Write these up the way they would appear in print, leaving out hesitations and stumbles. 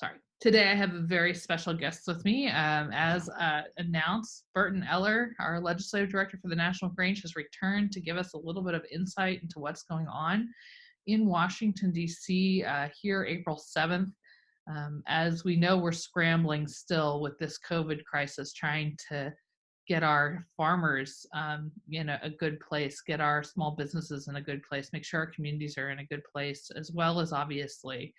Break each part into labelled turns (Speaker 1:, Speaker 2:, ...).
Speaker 1: sorry. Today I have a very special guest with me. As announced, Burton Eller, our legislative director for the National Grange, has returned to give us a little bit of insight into what's going on in Washington, D.C. Here, April 7th. As we know, we're scrambling still with this COVID crisis, trying to get our farmers in a good place, get our small businesses in a good place, make sure our communities are in a good place, as well as obviously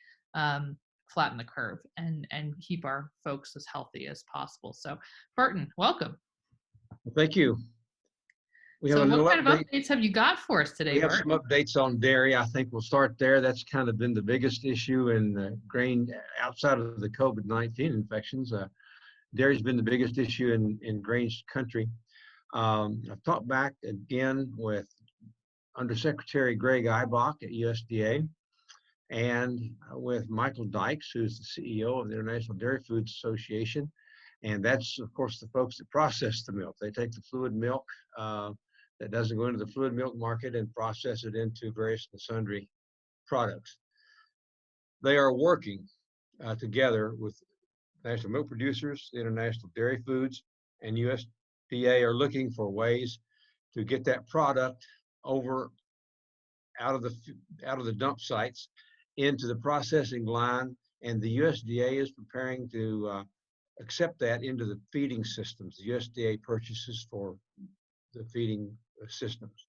Speaker 1: flatten the curve and keep our folks as healthy as possible. So, Burton, welcome.
Speaker 2: Well, thank you. We have
Speaker 1: So
Speaker 2: a little
Speaker 1: what kind of
Speaker 2: update.
Speaker 1: updates have you got for us today,
Speaker 2: We have
Speaker 1: Burton?
Speaker 2: some updates on dairy. I think we'll start there. That's kind of been the biggest issue in grain outside of the COVID-19 infections. Dairy's been the biggest issue in Grange country. I've talked back again with Undersecretary Greg Ibach at USDA and with Michael Dykes, who's the CEO of the International Dairy Foods Association. And that's, of course, the folks that process the milk. They take the fluid milk that doesn't go into the fluid milk market and process it into various and sundry products. They are working together with national milk producers, the International Dairy Foods, and USDA are looking for ways to get that product over out of the dump sites into the processing line, and the USDA is preparing to accept that into the feeding systems. The USDA purchases for the feeding systems.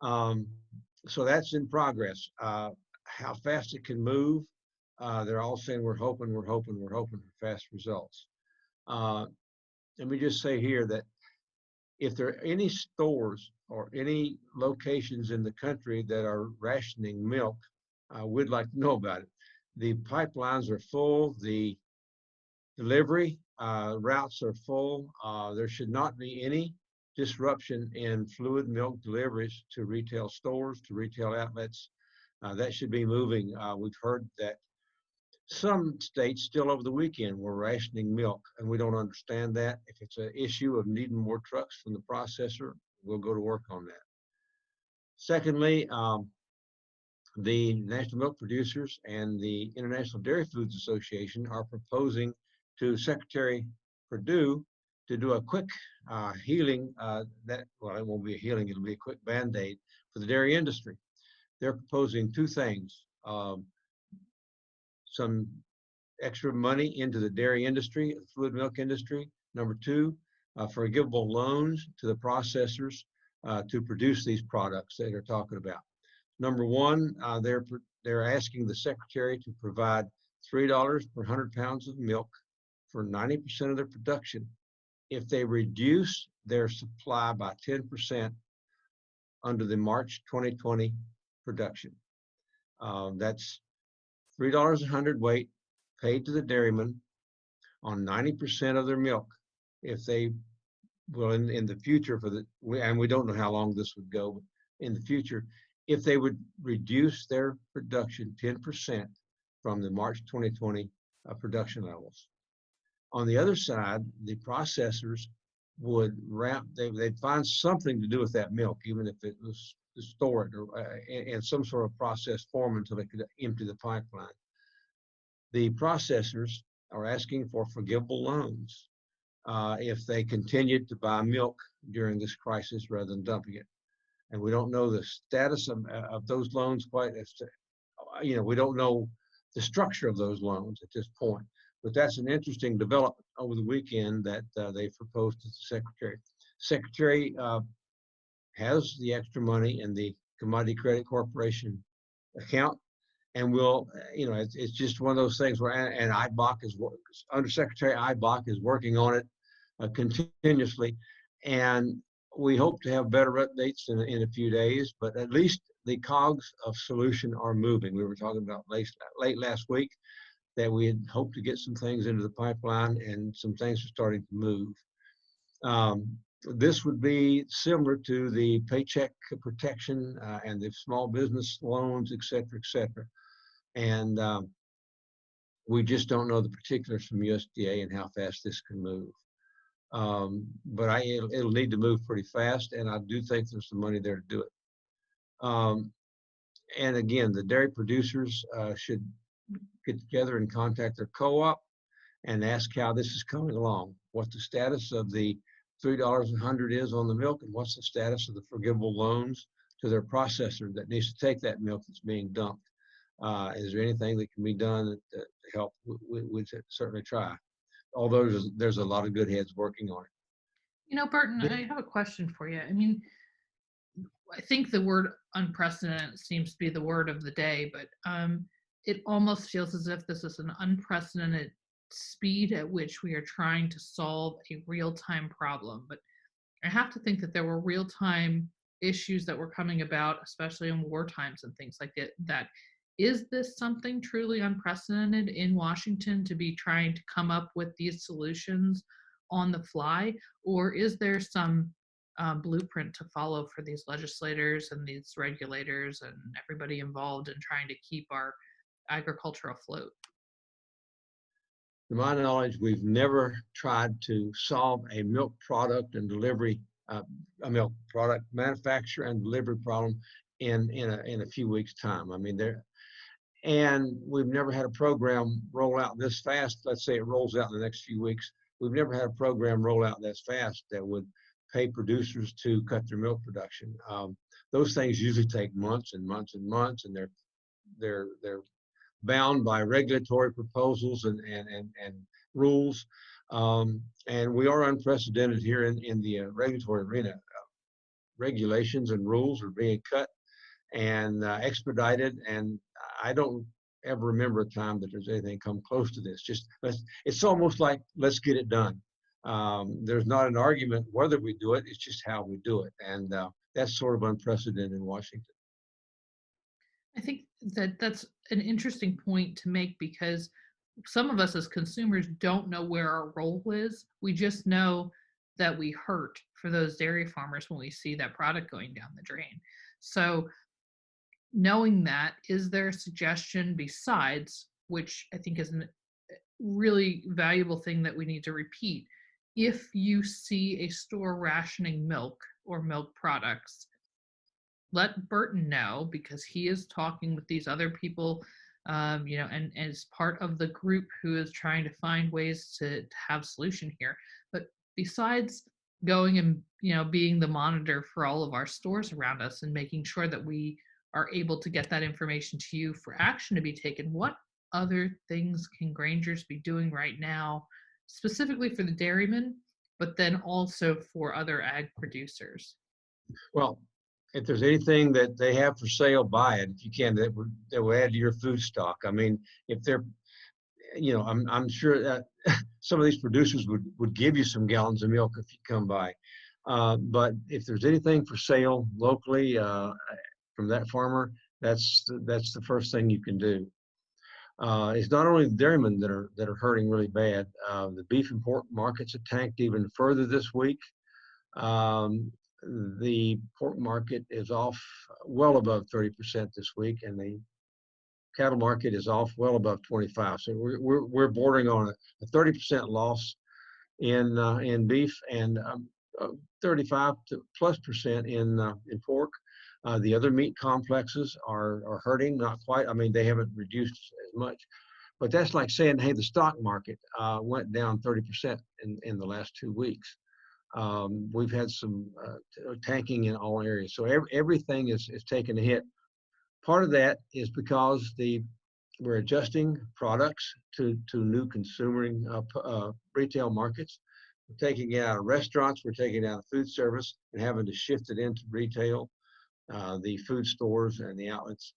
Speaker 2: So that's in progress. How fast it can move, they're all saying we're hoping for fast results. Let me just say here that if there are any stores or any locations in the country that are rationing milk, we'd like to know about it. The pipelines are full, the delivery routes are full. There should not be any disruption in fluid milk deliveries to retail stores, to retail outlets. That should be moving. We've heard that some states still over the weekend were rationing milk, and we don't understand that. If it's an issue of needing more trucks from the processor, we'll go to work on that. Secondly, the National Milk Producers and the International Dairy Foods Association are proposing to Secretary Perdue to do a quick healing, well, it won't be a healing, it'll be a quick Band-Aid for the dairy industry. They're proposing two things. Some extra money into the dairy industry, the fluid milk industry. Number two, forgivable loans to the processors to produce these products that they're talking about. Number one, they're asking the Secretary to provide $3 per 100 pounds of milk for 90% of their production if they reduce their supply by 10% under the March 2020 production. That's $3 a hundredweight paid to the dairyman on 90% of their milk. If they will, in the future, and we don't know how long this would go, but in the future, if they would reduce their production 10% from the March 2020 production levels. On the other side, the processors would they'd find something to do with that milk, even if it was to store it or in some sort of processed form until they could empty the pipeline. The processors are asking for forgivable loans if they continued to buy milk during this crisis rather than dumping it. And we don't know the status of those loans quite as to, we don't know the structure of those loans at this point. But that's an interesting development over the weekend that they proposed to the Secretary. Secretary has the extra money in the Commodity Credit Corporation account, and will, it's just one of those things where, and Undersecretary Ibach is working on it continuously, and we hope to have better updates in a few days, but at least the cogs of solution are moving. We were talking about late last week that we had hoped to get some things into the pipeline, and some things are starting to move. This would be similar to the paycheck protection and the small business loans, et cetera, and we just don't know the particulars from USDA and how fast this can move. But it'll need to move pretty fast, and I do think there's some money there to do it. And again, the dairy producers should get together and contact their co-op and ask how this is coming along, what the status of the $3 is on the milk, and what's the status of the forgivable loans to their processor that needs to take that milk that's being dumped. Is there anything that can be done to help? We'd certainly try. Although there's a lot of good heads working on it.
Speaker 1: Burton, I have a question for you. I mean, I think the word unprecedented seems to be the word of the day, but it almost feels as if this is an unprecedented speed at which we are trying to solve a real-time problem. But I have to think that there were real-time issues that were coming about, especially in war times and things like that. Is this something truly unprecedented in Washington to be trying to come up with these solutions on the fly? Or is there some blueprint to follow for these legislators and these regulators and everybody involved in trying to keep our agriculture afloat?
Speaker 2: To my knowledge, we've never tried to solve a milk product and delivery, a milk product manufacture and delivery problem in a few weeks' time. I mean, and we've never had a program roll out this fast. Let's say it rolls out in the next few weeks. We've never had a program roll out this fast that would pay producers to cut their milk production. Those things usually take months and months and months, and they're bound by regulatory proposals and rules. And we are unprecedented here in the regulatory arena. Regulations and rules are being cut and expedited, and I don't ever remember a time that there's anything come close to this. It's almost like, let's get it done. There's not an argument whether we do it, it's just how we do it. And that's sort of unprecedented in Washington.
Speaker 1: I think that that's an interesting point to make, because some of us as consumers don't know where our role is. We just know that we hurt for those dairy farmers when we see that product going down the drain. So knowing that, is there a suggestion besides, which I think is a really valuable thing that we need to repeat, if you see a store rationing milk or milk products, let Burton know, because he is talking with these other people, and as part of the group who is trying to find ways to have solution here. But besides going and being the monitor for all of our stores around us and making sure that we are able to get that information to you for action to be taken, what other things can Grangers be doing right now, specifically for the dairymen, but then also for other ag producers?
Speaker 2: Well, if there's anything that they have for sale, buy it if you can. That will add to your food stock. I mean, if they're, I'm sure that some of these producers would give you some gallons of milk if you come by. But if there's anything for sale locally from that farmer, that's the first thing you can do. It's not only the dairymen that are hurting really bad. The beef and pork markets have tanked even further this week. The pork market is off well above 30% this week, and the cattle market is off well above 25%. So we're bordering on a 30% loss in beef and 35 to plus percent in pork. The other meat complexes are hurting, not quite. I mean, they haven't reduced as much, but that's like saying, hey, the stock market went down 30% in the last 2 weeks. We've had some tanking in all areas. So everything is taking a hit. Part of that is because we're adjusting products to new consumer retail markets. We're taking it out of restaurants, we're taking it out of food service and having to shift it into retail, the food stores and the outlets.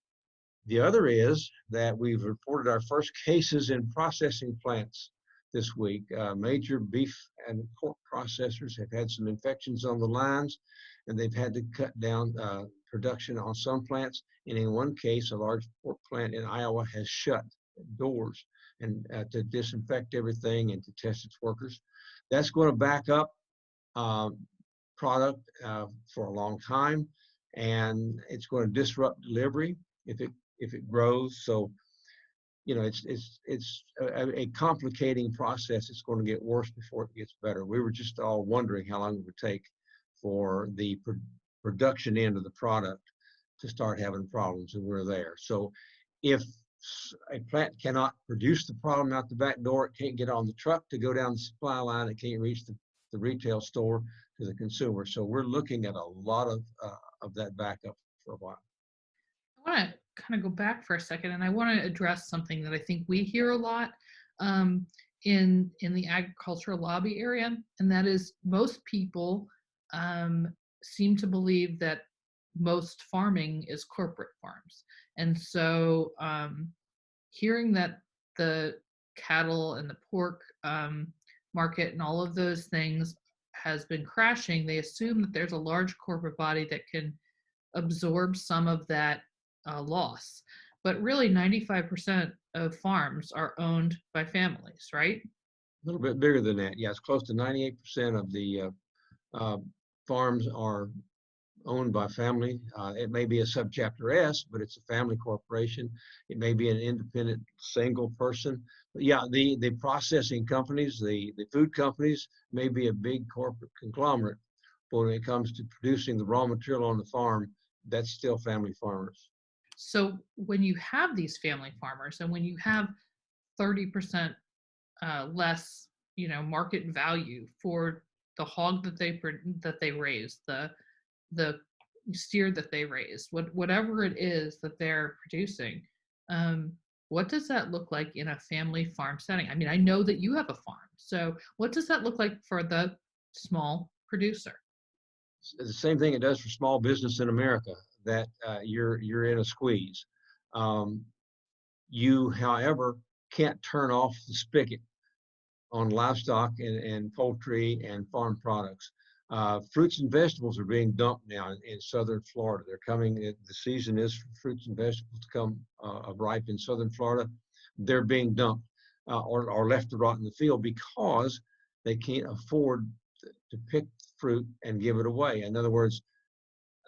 Speaker 2: The other is that we've reported our first cases in processing plants this week. Major beef and pork processors have had some infections on the lines, and they've had to cut down production on some plants. And in one case, a large pork plant in Iowa has shut doors and to disinfect everything and to test its workers. That's going to back up product for a long time, and it's going to disrupt delivery if it grows. So it's a complicating process. It's going to get worse before it gets better. We were just all wondering how long it would take for the production end of the product to start having problems, and we're there. So if A plant cannot produce the problem out the back door. It can't get on the truck to go down the supply line. It can't reach the retail store to the consumer. So we're looking at a lot of that backup for a while.
Speaker 1: I want to kind of go back for a second, and I want to address something that I think we hear a lot um, in the agricultural lobby area, and that is most people um, seem to believe that most farming is corporate farms, and so hearing that the cattle and the pork market and all of those things has been crashing, they assume that there's a large corporate body that can absorb some of that loss. But really, 95% of farms are owned by families, right?
Speaker 2: A little bit bigger than that. Yeah, it's close to 98% of the farms are owned by family. It may be a subchapter S, but it's a family corporation. It may be an independent single person. But yeah, the processing companies, the food companies may be a big corporate conglomerate. But when it comes to producing the raw material on the farm, that's still family farmers.
Speaker 1: So when you have these family farmers and when you have 30% less, market value for the hog that they raise, the steer that they raised, whatever it is that they're producing. What does that look like in a family farm setting? I mean, I know that you have a farm, so what does that look like for the small producer?
Speaker 2: The same thing it does for small business in America, that you're in a squeeze. Um, you, however, can't turn off the spigot on livestock and poultry and farm products. Fruits and vegetables are being dumped now in southern Florida. They're coming, the season is for fruits and vegetables to come ripe in southern Florida. They're being dumped or left to rot in the field because they can't afford to pick fruit and give it away. In other words,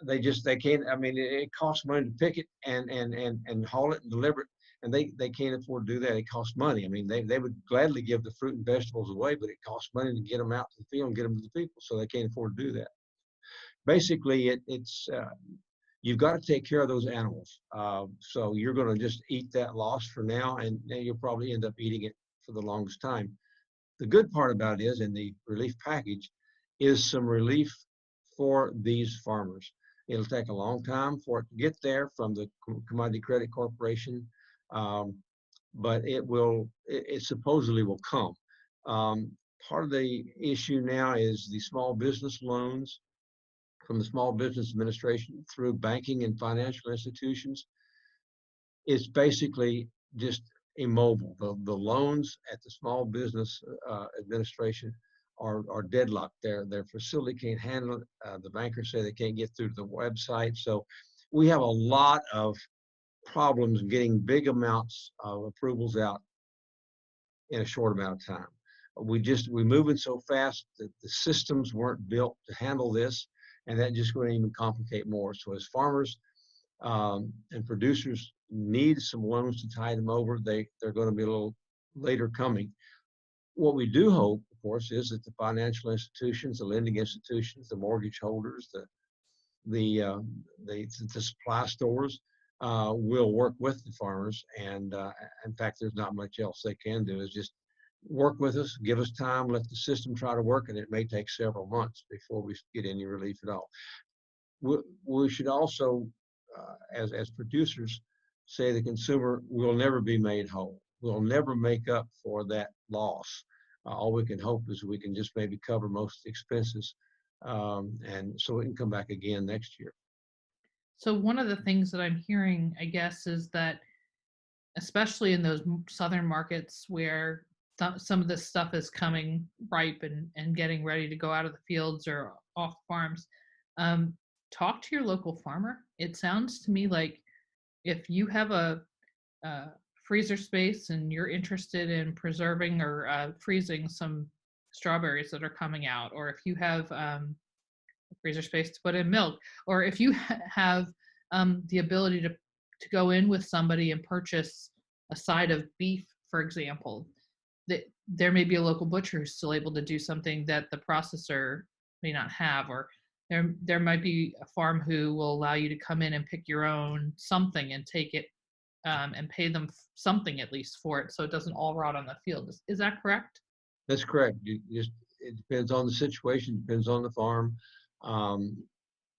Speaker 2: they can't. I mean, it costs money to pick it and haul it and deliver it, and they can't afford to do that. It costs money. I mean, they would gladly give the fruit and vegetables away, but it costs money to get them out to the field and get them to the people, so they can't afford to do that. Basically, it's you've got to take care of those animals. So you're going to just eat that loss for now, and you'll probably end up eating it for the longest time. The good part about it is, in the relief package, is some relief for these farmers. It'll take a long time for it to get there from the Commodity Credit Corporation, but it supposedly will come. Part of the issue now is the small business loans from the Small Business Administration through banking and financial institutions. It's basically just immobile. The loans at the Small Business Administration are deadlocked. Their facility can't handle it. The bankers say they can't get through to the website. So we have a lot of problems getting big amounts of approvals out in a short amount of time. We're moving so fast that the systems weren't built to handle this, and that just going to even complicate more. So as farmers and producers need some loans to tide them over, they're going to be a little later coming. What we do hope, of course, is that the financial institutions, the lending institutions, the mortgage holders, the supply stores will work with the farmers. And in fact, there's not much else they can do. Is just work with us, give us time, let the system try to work, and it may take several months before we get any relief at all. We should also, as producers, say the consumer will never be made whole. We'll never make up for that loss. All we can hope is we can just maybe cover most of the expenses, and so it can come back again next year.
Speaker 1: So one of the things that I'm hearing, I guess, is that especially in those southern markets where some of this stuff is coming ripe and getting ready to go out of the fields or off farms, talk to your local farmer. It sounds to me like if you have a freezer space and you're interested in preserving or freezing some strawberries that are coming out, or if you have freezer space to put in milk, or if you have the ability to go in with somebody and purchase a side of beef, for example, that there may be a local butcher who's still able to do something that the processor may not have, or there might be a farm who will allow you to come in and pick your own something and take it and pay them something at least for it, so it doesn't all rot on the field. Is that correct?
Speaker 2: That's correct. It depends on the situation, depends on the farm. Um,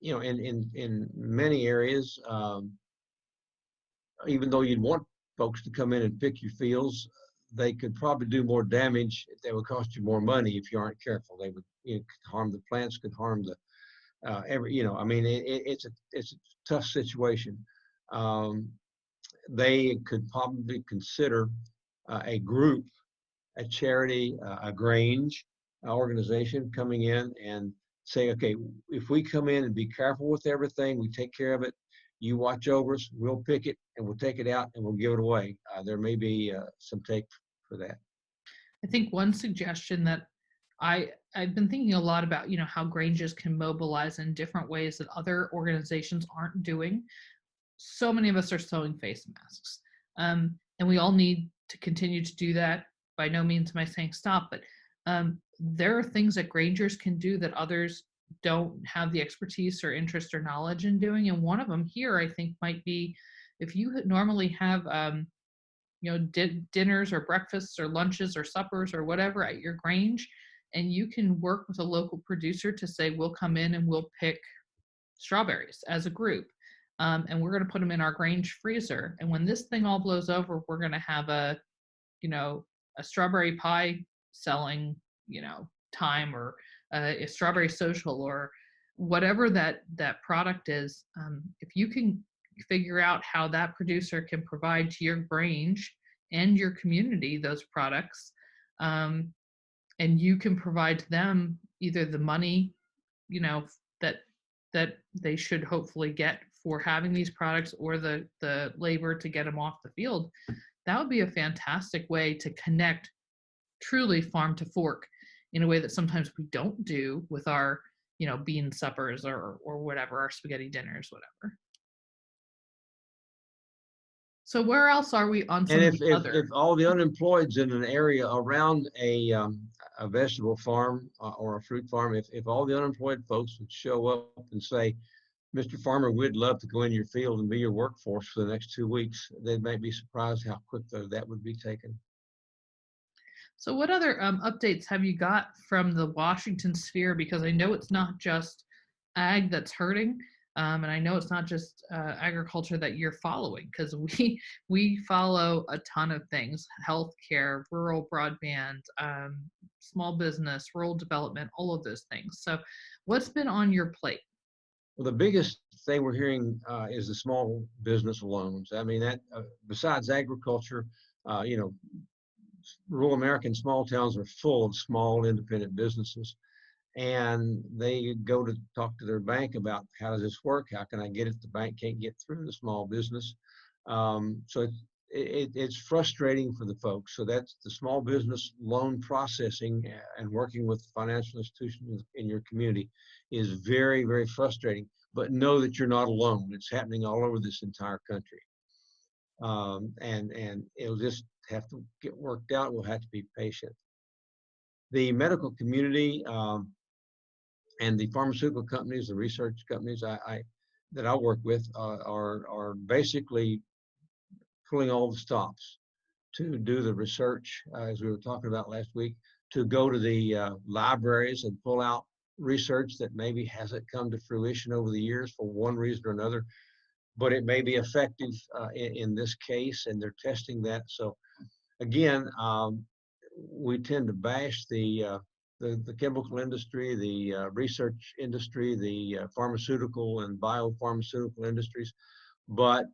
Speaker 2: in many areas, even though you'd want folks to come in and pick your fields, they could probably do more damage. They would cost you more money if you aren't careful. They would, harm the plants, could harm the I mean, it's a tough situation. Um, they could probably consider a group, a charity, a Grange organization coming in and say, okay, if we come in and be careful with everything, we take care of it, you watch over us, we'll pick it and we'll take it out and we'll give it away. There may be some take for that.
Speaker 1: I think one suggestion that I've been thinking a lot about, how Granges can mobilize in different ways that other organizations aren't doing. So many of us are sewing face masks, and we all need to continue to do that. By no means am I saying stop, but there are things that Grangers can do that others don't have the expertise or interest or knowledge in doing. And one of them here, I think, might be if you normally have dinners or breakfasts or lunches or suppers or whatever at your Grange, and you can work with a local producer to say, we'll come in and we'll pick strawberries as a group. And we're going to put them in our Grange freezer. And when this thing all blows over, we're going to have a strawberry pie selling, time, or a strawberry social, or whatever that product is. If you can figure out how that producer can provide to your Grange and your community those products, and you can provide to them either the money, that they should hopefully get for having these products, or the labor to get them off the field, that would be a fantastic way to connect truly farm to fork in a way that sometimes we don't do with our bean suppers or whatever, our spaghetti dinners, whatever. So where else are we on some
Speaker 2: And
Speaker 1: of the other?
Speaker 2: if all the unemployeds in an area around a vegetable farm or a fruit farm, if all the unemployed folks would show up and say, Mr. Farmer, we'd love to go in your field and be your workforce for the next 2 weeks, they might be surprised how quick that would be taken.
Speaker 1: So what other updates have you got from the Washington sphere? Because I know it's not just ag that's hurting, and I know it's not just agriculture that you're following, because we follow a ton of things: healthcare, rural broadband, small business, rural development, all of those things. So what's been on your plate?
Speaker 2: Well, the biggest thing we're hearing is the small business loans. I mean, that besides agriculture, rural American small towns are full of small independent businesses, and they go to talk to their bank about, how does this work? How can I get it? The bank can't get through the small business. So it's frustrating for the folks. So that's the small business loan processing, and working with financial institutions in your community is very, very frustrating. But know that you're not alone. It's happening all over this entire country. And it'll just have to get worked out. We'll have to be patient. The medical community and the pharmaceutical companies, the research companies that I work with are basically pulling all the stops to do the research, as we were talking about last week, to go to the libraries and pull out research that maybe hasn't come to fruition over the years for one reason or another, but it may be effective in this case, and they're testing that. So again, we tend to bash the chemical industry, the research industry, the pharmaceutical and biopharmaceutical industries, but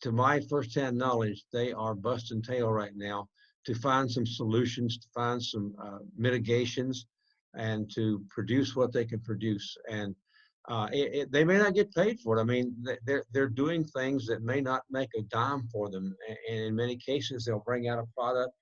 Speaker 2: to my firsthand knowledge, they are busting tail right now to find some solutions, to find some mitigations, and to produce what they can produce. And they may not get paid for it. I mean, they're doing things that may not make a dime for them. And in many cases, they'll bring out a product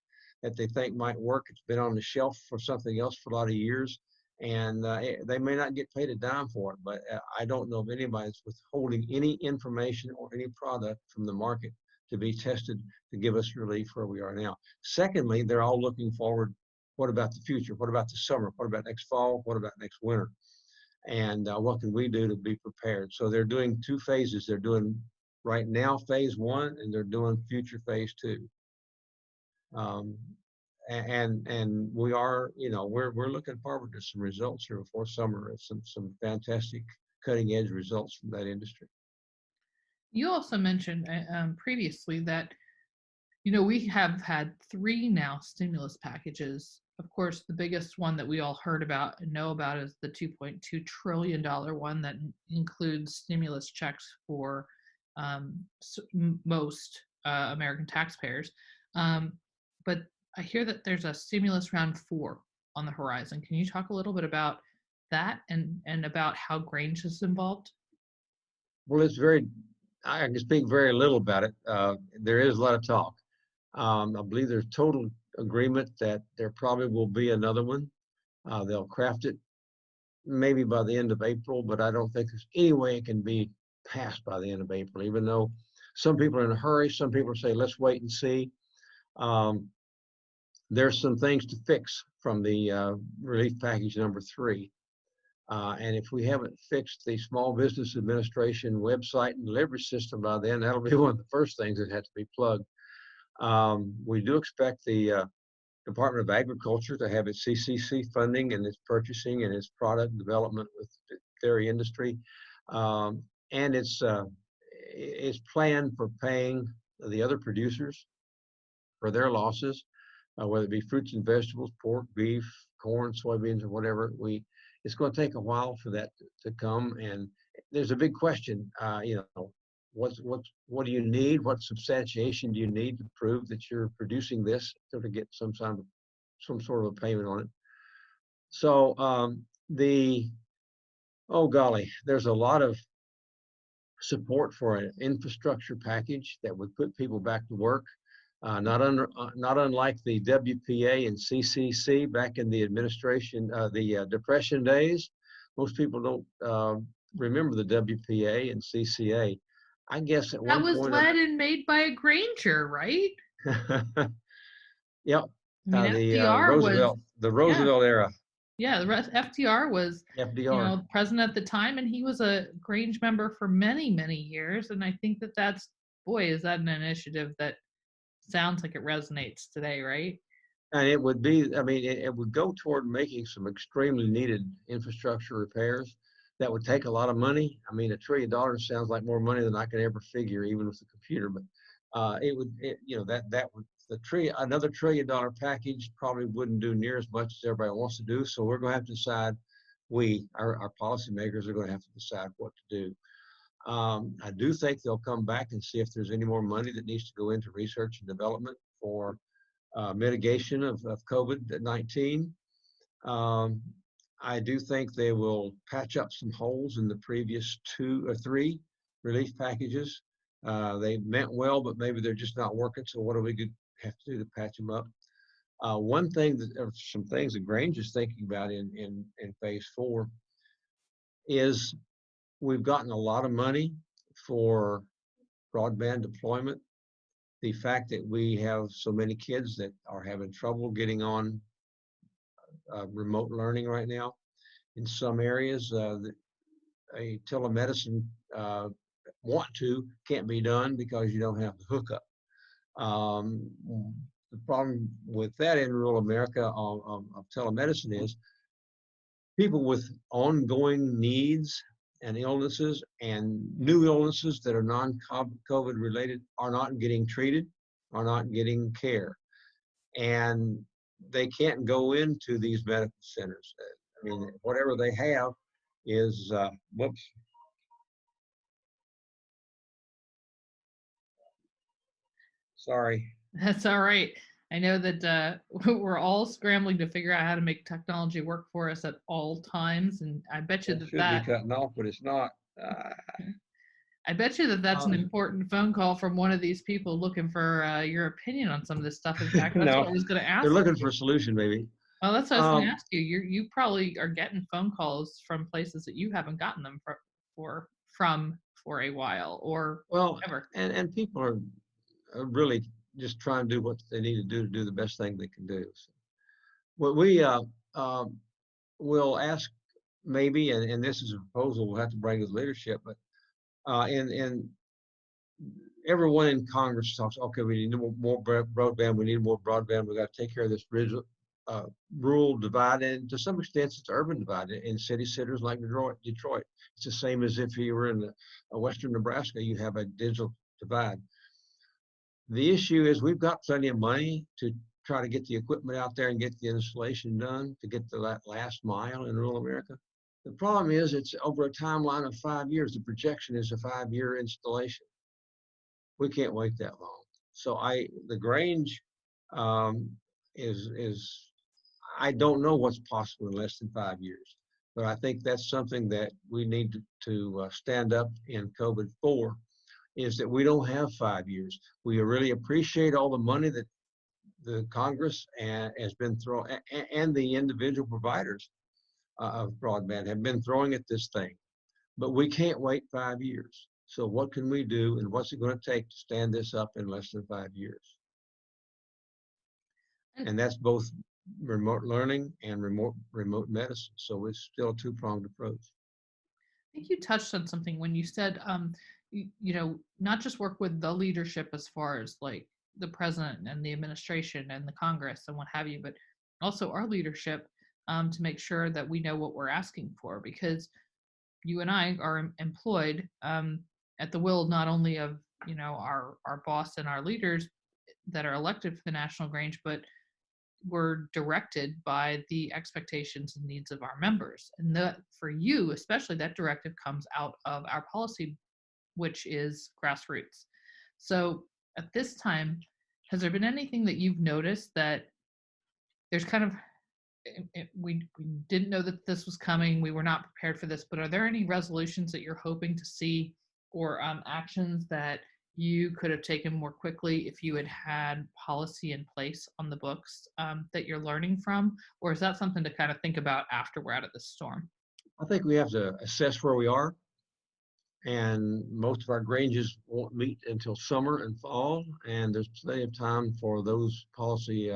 Speaker 2: that they think might work. It's been on the shelf for something else for a lot of years, and they may not get paid a dime for it. But I don't know of anybody that's withholding any information or any product from the market to be tested to give us relief where we are now. Secondly, they're all looking forward. What about the future? What about the summer? What about next fall? What about next winter? And what can we do to be prepared? So they're doing two phases. They're doing right now phase one, and they're doing future phase two. Um, and we are, we're looking forward to some results here before summer. Some fantastic cutting edge results from that industry.
Speaker 1: You also mentioned previously that we have had three now stimulus packages. Of course, the biggest one that we all heard about and know about is the $2.2 trillion one that includes stimulus checks for most American taxpayers. But I hear that there's a stimulus round four on the horizon. Can you talk a little bit about that and about how Grange is involved?
Speaker 2: Well, I can speak very little about it. There is a lot of talk. I believe there's total agreement that there probably will be another one. They'll craft it maybe by the end of April, but I don't think there's any way it can be passed by the end of April, even though some people are in a hurry. Some people say, let's wait and see. There's some things to fix from the relief package number 3. And if we haven't fixed the Small Business Administration website and delivery system by then, that'll be one of the first things that has to be plugged. We do expect the Department of Agriculture to have its CCC funding and its purchasing and its product development with the dairy industry. And it's planned for paying the other producers for their losses, whether it be fruits and vegetables, pork, beef, corn, soybeans, or whatever. It's going to take a while for that to come. And there's a big question, what do you need? What substantiation do you need to prove that you're producing this to get some sort of a payment on it? So oh golly, there's a lot of support for an infrastructure package that would put people back to work. Not unlike the WPA and CCC back in the Depression days. Most people don't remember the WPA and CCA. I guess at
Speaker 1: That
Speaker 2: one
Speaker 1: was
Speaker 2: point,
Speaker 1: led and made by a Granger, right?
Speaker 2: yep,
Speaker 1: I mean,
Speaker 2: the
Speaker 1: FDR was, yeah,
Speaker 2: Roosevelt era,
Speaker 1: yeah. The rest, FDR was,
Speaker 2: FDR.
Speaker 1: president at the time, and he was a Grange member for many, many years. And I think boy, is that an initiative that sounds like it resonates today, right?
Speaker 2: And it would be, I mean, it would go toward making some extremely needed infrastructure repairs that would take a lot of money. I mean, $1 trillion sounds like more money than I could ever figure, even with the computer. But another $1 trillion package probably wouldn't do near as much as everybody wants to do. So we're going to have to decide. Our policymakers are going to have to decide what to do. I do think they'll come back and see if there's any more money that needs to go into research and development for mitigation of COVID-19. I do think they will patch up some holes in the previous 2 or 3 relief packages. They meant well, but maybe they're just not working. So what do we have to do to patch them up? Some things that Grange is thinking about in phase 4 is we've gotten a lot of money for broadband deployment. The fact that we have so many kids that are having trouble getting on remote learning right now. In some areas, a telemedicine can't be done because you don't have the hookup. The problem with that in rural America of telemedicine is people with ongoing needs and illnesses and new illnesses that are non-COVID related are not getting treated, are not getting care. And they can't go into these medical centers. I mean, whatever they have is, whoops. Sorry.
Speaker 1: That's all right. I know that we're all scrambling to figure out how to make technology work for us at all times, and I bet you
Speaker 2: It should be cutting off, but it's not.
Speaker 1: I bet you that's an important phone call from one of these people looking for your opinion on some of this stuff. In fact, that's
Speaker 2: No,
Speaker 1: what I was going to
Speaker 2: they're
Speaker 1: ask
Speaker 2: looking
Speaker 1: you.
Speaker 2: for a solution, maybe.
Speaker 1: Well, that's what I was going to ask you. You probably are getting phone calls from places that you haven't gotten them from for a while or
Speaker 2: Well,
Speaker 1: ever.
Speaker 2: and people are really just trying to do what they need to do the best thing they can do. So, what we will ask maybe, and this is a proposal we'll have to bring to the leadership, but in everyone in Congress talks, okay, we need more broadband, we need more broadband, we got to take care of this rural divide, and to some extent it's urban divide in city centers like Detroit. It's the same as if you were in western Nebraska, you have a digital divide. The issue is we've got plenty of money to try to get the equipment out there and get the installation done to get to that last mile in rural America. The problem is it's over a timeline of 5 years. The projection is a 5-year installation. We can't wait that long. So the Grange is I don't know what's possible in less than 5 years, but I think that's something that we need to stand up in COVID-4, is that we don't have 5 years. We really appreciate all the money that the Congress has been throwing, and the individual providers of broadband have been throwing at this thing, but we can't wait 5 years. So what can we do, and what's it going to take to stand this up in less than 5 years? And that's both remote learning and remote medicine. So it's still a two-pronged approach.
Speaker 1: I think you touched on something when you said, not just work with the leadership as far as like the president and the administration and the Congress and what have you, but also our leadership to make sure that we know what we're asking for, because you and I are employed at the will not only of our boss and our leaders that are elected for the National Grange, but we're directed by the expectations and needs of our members. And for you especially, that directive comes out of our policy, which is grassroots. So at this time, has there been anything that you've noticed that there's kind of we didn't know that this was coming, we were not prepared for this, but are there any resolutions that you're hoping to see, or actions that you could have taken more quickly if you had had policy in place on the books that you're learning from? Or is that something to kind of think about after we're out of the storm?
Speaker 2: I think we have to assess where we are, and most of our Granges won't meet until summer and fall, and there's plenty of time for those policy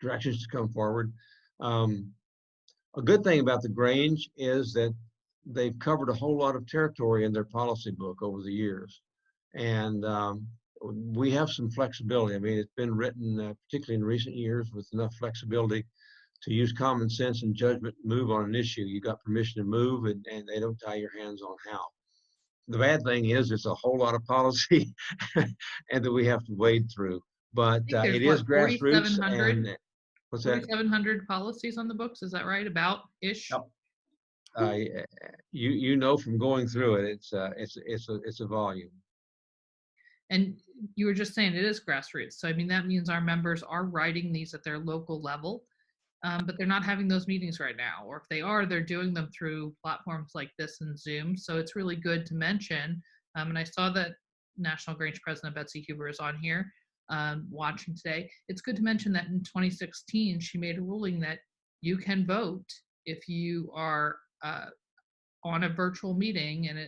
Speaker 2: directions to come forward. A good thing about the Grange is that they've covered a whole lot of territory in their policy book over the years. And we have some flexibility. I mean, it's been written, particularly in recent years, with enough flexibility to use common sense and judgment to move on an issue. You got permission to move, and they don't tie your hands on how. The bad thing is it's a whole lot of policy and that we have to wade through. But it is grassroots. And what's that?
Speaker 1: 4,700 policies on the books. Is that right? About ish.
Speaker 2: Yep. You know from going through it, it's a volume.
Speaker 1: And you were just saying it is grassroots. So I mean that means our members are writing these at their local level, but they're not having those meetings right now. Or if they are, they're doing them through platforms like this and Zoom. So it's really good to mention. And I saw that National Grange President Betsy Huber is on here watching today. It's good to mention that in 2016, she made a ruling that you can vote if you are on a virtual meeting and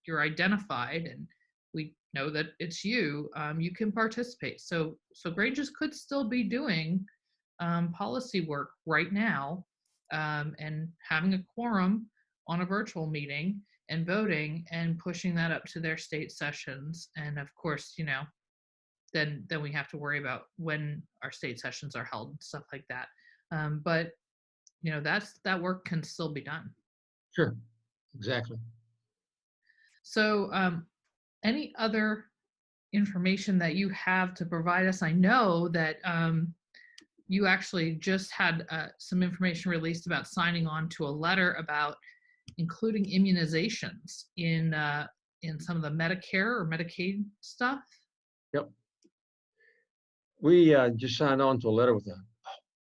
Speaker 1: you're identified and we know that it's you, you can participate. So Granges could still be doing policy work right now and having a quorum on a virtual meeting and voting and pushing that up to their state sessions. And of course, then we have to worry about when our state sessions are held and stuff like that. But that work can still be done.
Speaker 2: Sure, exactly.
Speaker 1: So any other information that you have to provide us? I know that you actually just had some information released about signing on to a letter about including immunizations in some of the Medicare or Medicaid stuff.
Speaker 2: Yep. We just signed on to a letter with a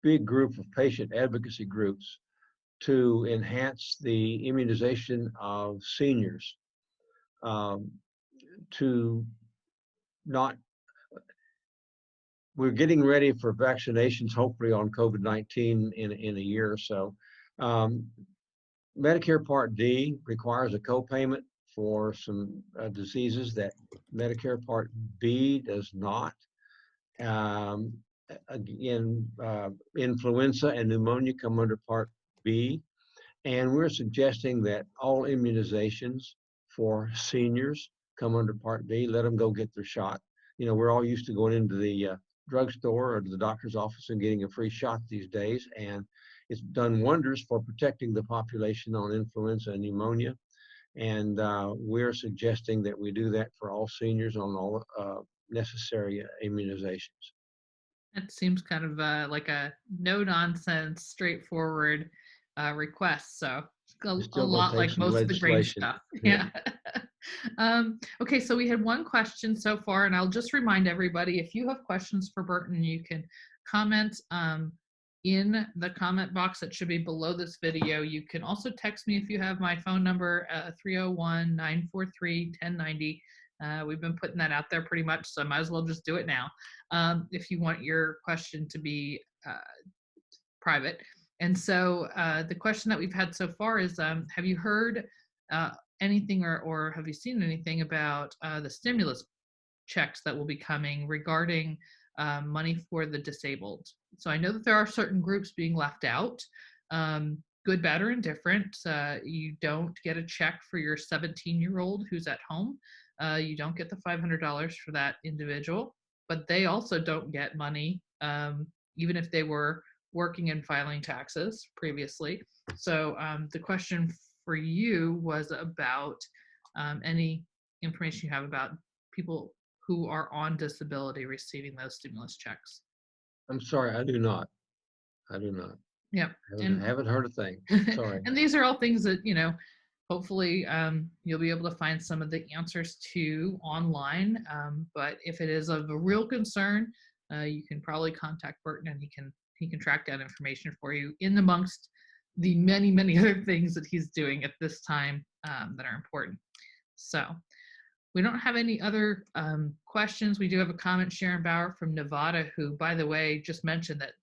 Speaker 2: big group of patient advocacy groups to enhance the immunization of seniors. We're getting ready for vaccinations, hopefully on COVID-19 in a year or so. Medicare Part D requires a copayment for some diseases that Medicare Part B does not. Again, influenza and pneumonia come under Part B, and we're suggesting that all immunizations for seniors come under Part B, let them go get their shot. We're all used to going into the drugstore or to the doctor's office and getting a free shot these days, and it's done wonders for protecting the population on influenza and pneumonia. And we're suggesting that we do that for all seniors on all necessary immunizations.
Speaker 1: That seems kind of like a no nonsense, straightforward request. So
Speaker 2: It's
Speaker 1: a
Speaker 2: still going to
Speaker 1: lot
Speaker 2: take
Speaker 1: like
Speaker 2: some
Speaker 1: most of the Grange
Speaker 2: legislation.
Speaker 1: stuff.
Speaker 2: Yeah.
Speaker 1: Yeah. Okay, so we had one question so far, and I'll just remind everybody, if you have questions for Burton, you can comment in the comment box that should be below this video. You can also text me if you have my phone number, 301-943-1090. We've been putting that out there pretty much, so I might as well just do it now. If you want your question to be private. And so the question that we've had so far is, have you heard anything or have you seen anything about the stimulus checks that will be coming regarding money for the disabled? So I know that there are certain groups being left out, good, bad, or indifferent. You don't get a check for your 17-year-old who's at home. You don't get the $500 for that individual, but they also don't get money, even if they were working and filing taxes previously. So the question for you was about any information you have about people who are on disability receiving those stimulus checks.
Speaker 2: I'm sorry, I do not.
Speaker 1: Yep.
Speaker 2: Haven't heard a thing. Sorry.
Speaker 1: And these are all things that, hopefully you'll be able to find some of the answers to online. But if it is of a real concern, you can probably contact Burton, and he can track down information for you in amongst the many, many other things that he's doing at this time that are important. So we don't have any other questions. We do have a comment, Sharon Bauer from Nevada, who, by the way, just mentioned that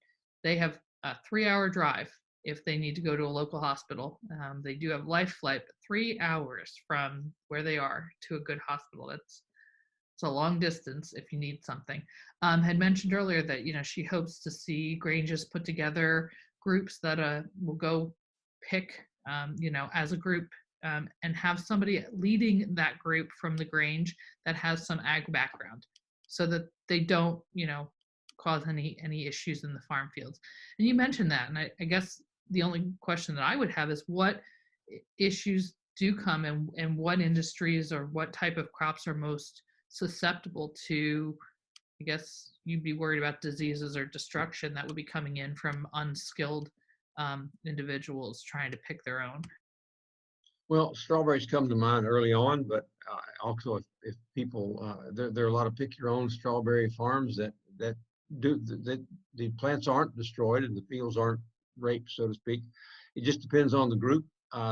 Speaker 1: they have a 3-hour drive if they need to go to a local hospital. They do have life flight, but 3 hours from where they are to a good hospital. It's a long distance if you need something. Had mentioned earlier that, she hopes to see Granges put together groups that will go pick, as a group, and have somebody leading that group from the Grange that has some ag background, so that they don't, cause any issues in the farm fields. And you mentioned that, and I guess the only question that I would have is, what issues do come, and what industries or what type of crops are most susceptible to, I guess you'd be worried about diseases or destruction that would be coming in from unskilled individuals trying to pick their own.
Speaker 2: Well, strawberries come to mind early on, but also if people, there are a lot of pick your own strawberry farms that do that. The plants aren't destroyed and the fields aren't raped, so to speak. It just depends on the group.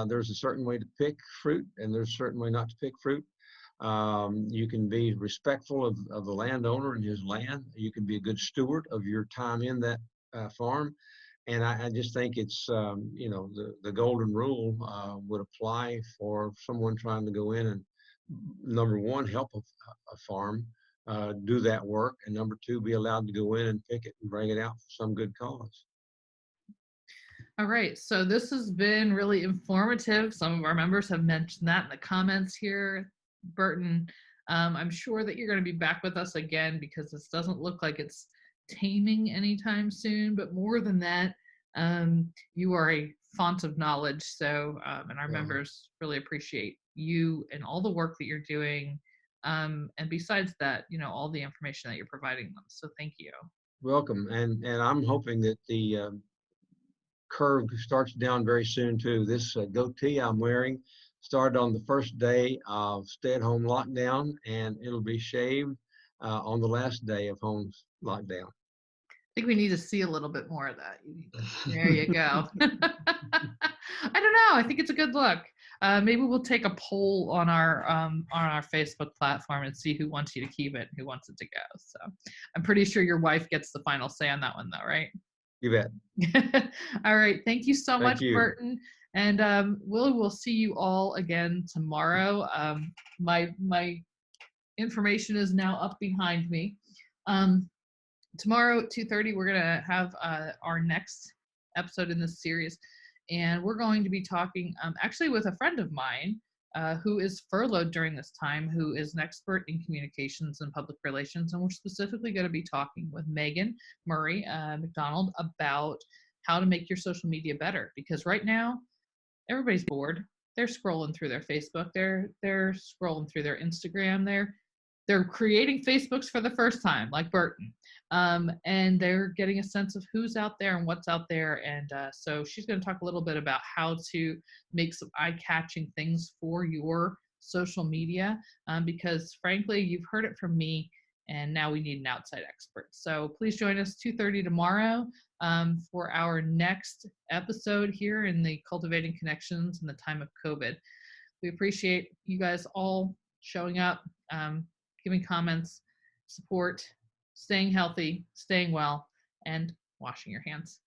Speaker 2: There's a certain way to pick fruit, and there's a certain way not to pick fruit. You can be respectful of the landowner and his land. You can be a good steward of your time in that farm. And I just think it's, the golden rule would apply for someone trying to go in and, number one, help a farm do that work, and number two, be allowed to go in and pick it and bring it out for some good cause.
Speaker 1: All right, so this has been really informative. Some of our members have mentioned that in the comments here. Burton, I'm sure that you're going to be back with us again, because this doesn't look like it's taming anytime soon. But more than that, you are a font of knowledge. So, and our members really appreciate you and all the work that you're doing. And besides that, all the information that you're providing them. So thank you.
Speaker 2: Welcome. And I'm hoping that the curve starts down very soon too. This goatee I'm wearing started on the first day of stay-at-home lockdown, and it'll be shaved on the last day of home lockdown.
Speaker 1: I think we need to see a little bit more of that. There you go. I don't know. I think it's a good look. Maybe we'll take a poll on our Facebook platform and see who wants you to keep it and who wants it to go. So I'm pretty sure your wife gets the final say on that one, though, right?
Speaker 2: You bet.
Speaker 1: All right. Thank you so much,
Speaker 2: you.
Speaker 1: Burton. And we'll see you all again tomorrow. My information is now up behind me. Tomorrow at 2:30, we're going to have our next episode in this series. And we're going to be talking actually with a friend of mine, who is furloughed during this time, who is an expert in communications and public relations. And we're specifically going to be talking with Megan Murray McDonald about how to make your social media better. Because right now, everybody's bored. They're scrolling through their Facebook. They're scrolling through their Instagram. They're creating Facebooks for the first time, like Burton, and they're getting a sense of who's out there and what's out there. And so she's going to talk a little bit about how to make some eye-catching things for your social media, because frankly, you've heard it from me, and now we need an outside expert. So please join us 2:30 tomorrow for our next episode here in the Cultivating Connections in the Time of COVID. We appreciate you guys all showing up, giving comments, support, staying healthy, staying well, and washing your hands.